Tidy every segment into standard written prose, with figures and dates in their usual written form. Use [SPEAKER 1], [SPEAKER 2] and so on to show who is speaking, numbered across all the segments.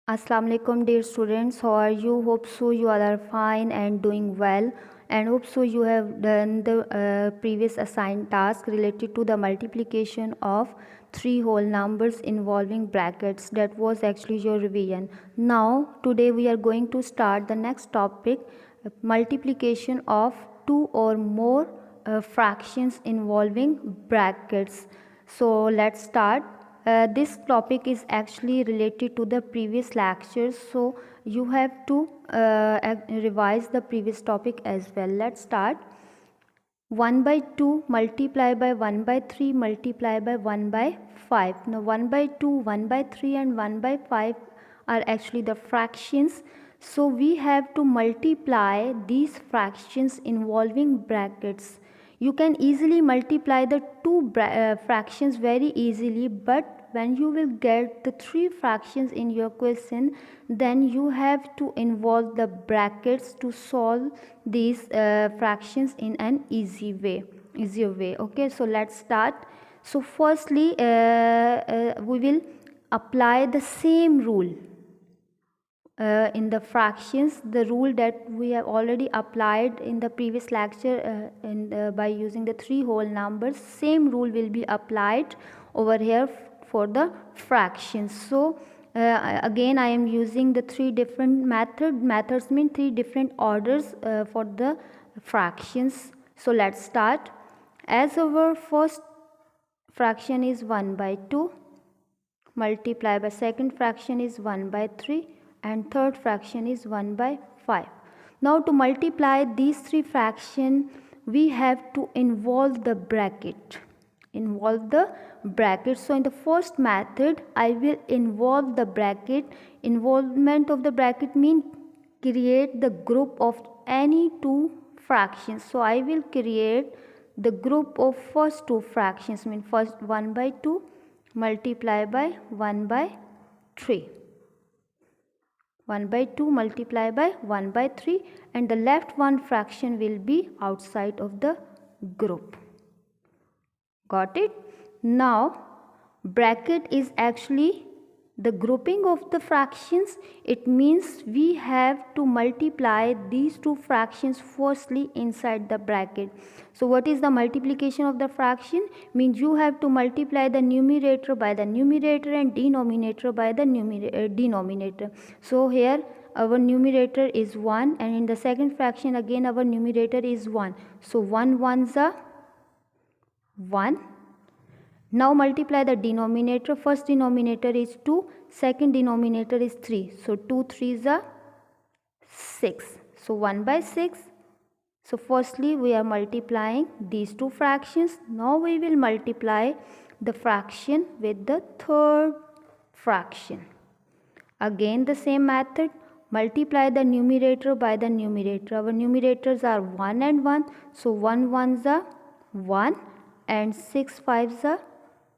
[SPEAKER 1] Assalamu alaikum dear students, how are you? Hope so you all are fine and doing well, and hope so you have done the previous assigned task related to the multiplication of three whole numbers involving brackets. That was actually your revision. Now today we are going to start the next topic, multiplication of two or more fractions involving brackets. So let's start. This topic is actually related to the previous lectures, so you have to revise the previous topic as well. Let's start. 1 by 2 multiply by 1 by 3 multiply by 1 by 5. Now 1 by 2, 1 by 3 and 1 by 5 are actually the fractions. So we have to multiply these fractions involving brackets. You can easily multiply the two fractions very easily, but when you will get the three fractions in your question, then you have to involve the brackets to solve these fractions in an easier way. Okay, so let's start. So firstly we will apply the same rule in the fractions, the rule that we have already applied in the previous lecture by using the three whole numbers. Same rule will be applied over here for the fractions. So again I am using the three different methods mean three different orders for the fractions. So let's start. As our first fraction is 1 by 2, multiply by second fraction is 1 by 3 and third fraction is 1 by 5. Now to multiply these three fractions we have to involve the bracket. So in the first method I will involve the bracket. Involvement of the bracket means create the group of any two fractions. So I will create the group of first two fractions, mean first 1 by 2 multiply by 1 by 3. 1 by 2 multiply by 1 by 3 and the left one fraction will be outside of the group. Got it? Now bracket is actually the grouping of the fractions. It means we have to multiply these two fractions firstly inside the bracket. So what is the multiplication of the fraction? Means you have to multiply the numerator by the numerator and denominator by the denominator. So here our numerator is 1 and in the second fraction again our numerator is 1. So 1 ones are 1. Now multiply the denominator. First denominator is 2, second denominator is 3. So 2 3s are 6. So 1 by 6. So firstly we are multiplying these two fractions. Now we will multiply the fraction with the third fraction. Again the same method. Multiply the numerator by the numerator. Our numerators are 1 and 1. So 1 ones are 1 and 6 5s are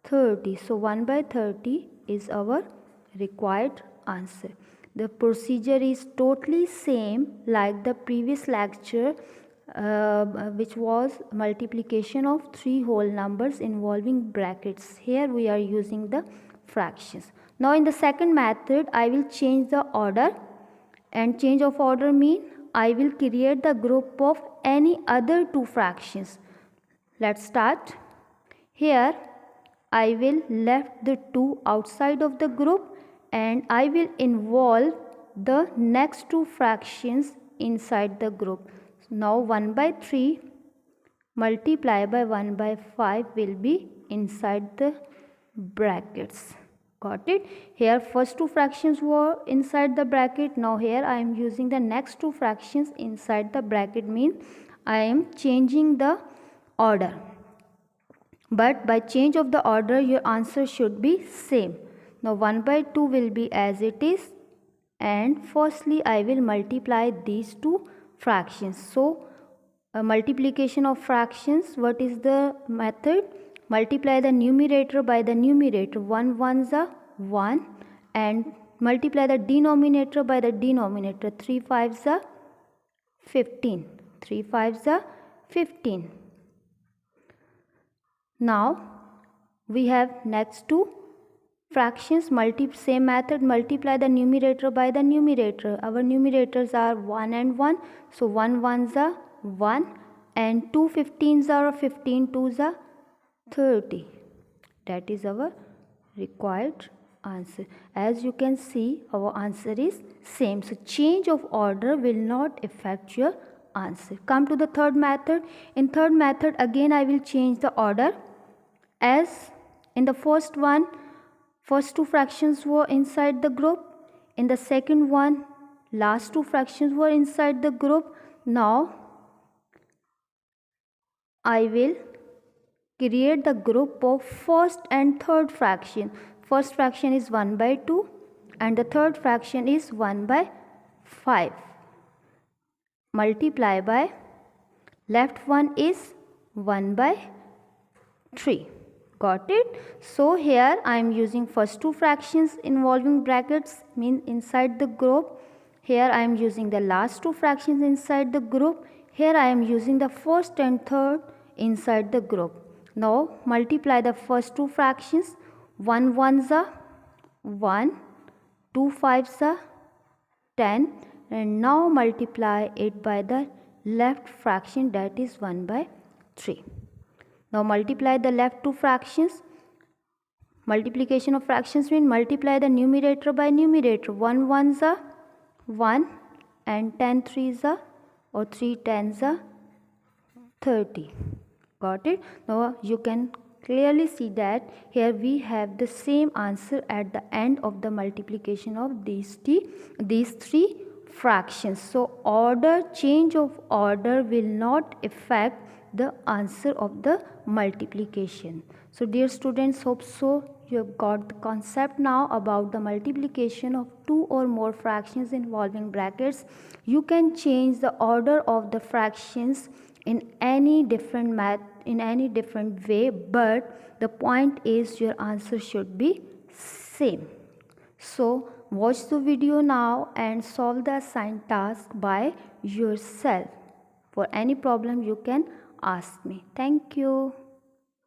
[SPEAKER 1] 30. So 1 by 30 is our required answer. The procedure is totally same like the previous lecture which was multiplication of three whole numbers involving brackets. Here we are using the fractions. Now in the second method I will change the order, and change of order mean I will create the group of any other two fractions. Let's start. Here I will left the 2 outside of the group and I will involve the next two fractions inside the group. Now 1 by 3 multiply by 1 by 5 will be inside the brackets. Got it? Here first two fractions were inside the bracket. Now here I am using the next two fractions inside the bracket, means I am changing the order. But by change of the order your answer should be same. Now 1 by 2 will be as it is, and firstly I will multiply these two fractions. So multiplication of fractions, what is the method? Multiply the numerator by the numerator. 1 ones are 1 and multiply the denominator by the denominator. 3 5s are 15. 3 5s are 15. Now we have next two fractions, same method, multiply the numerator by the numerator. Our numerators are 1 and 1, so 1 ones are 1 and 2 15s are 15 twos are 30. That is our required answer. As you can see, our answer is same. So change of order will not affect your answer. Come to the third method. In third method, again I will change the order. As in the first one, first two fractions were inside the group. In the second one, last two fractions were inside the group. Now I will create the group of first and third fraction. First fraction is 1 by 2 and the third fraction is 1 by 5. Multiply by left one is 1 by 3. Got it? So here I am using first two fractions involving brackets, means inside the group. Here I am using the last two fractions inside the group. Here I am using the first and third inside the group. Now multiply the first two fractions. 1 ones are 1, 2 fives are 10, and now multiply it by the left fraction, that is 1 by 3. Now multiply the left two fractions. Multiplication of fractions means multiply the numerator by numerator. 1 ones are 1 and 10 threes are, or 3 tens are 30. Got it? Now you can clearly see that here we have the same answer at the end of the multiplication of these three fractions. So change of order will not affect the answer of the multiplication. So dear students, hope so you have got the concept now about the multiplication of two or more fractions involving brackets. You can change the order of the fractions in any different way, but the point is your answer should be same. So watch the video now and solve the assigned task by yourself. For any problem you can ask me. Thank you.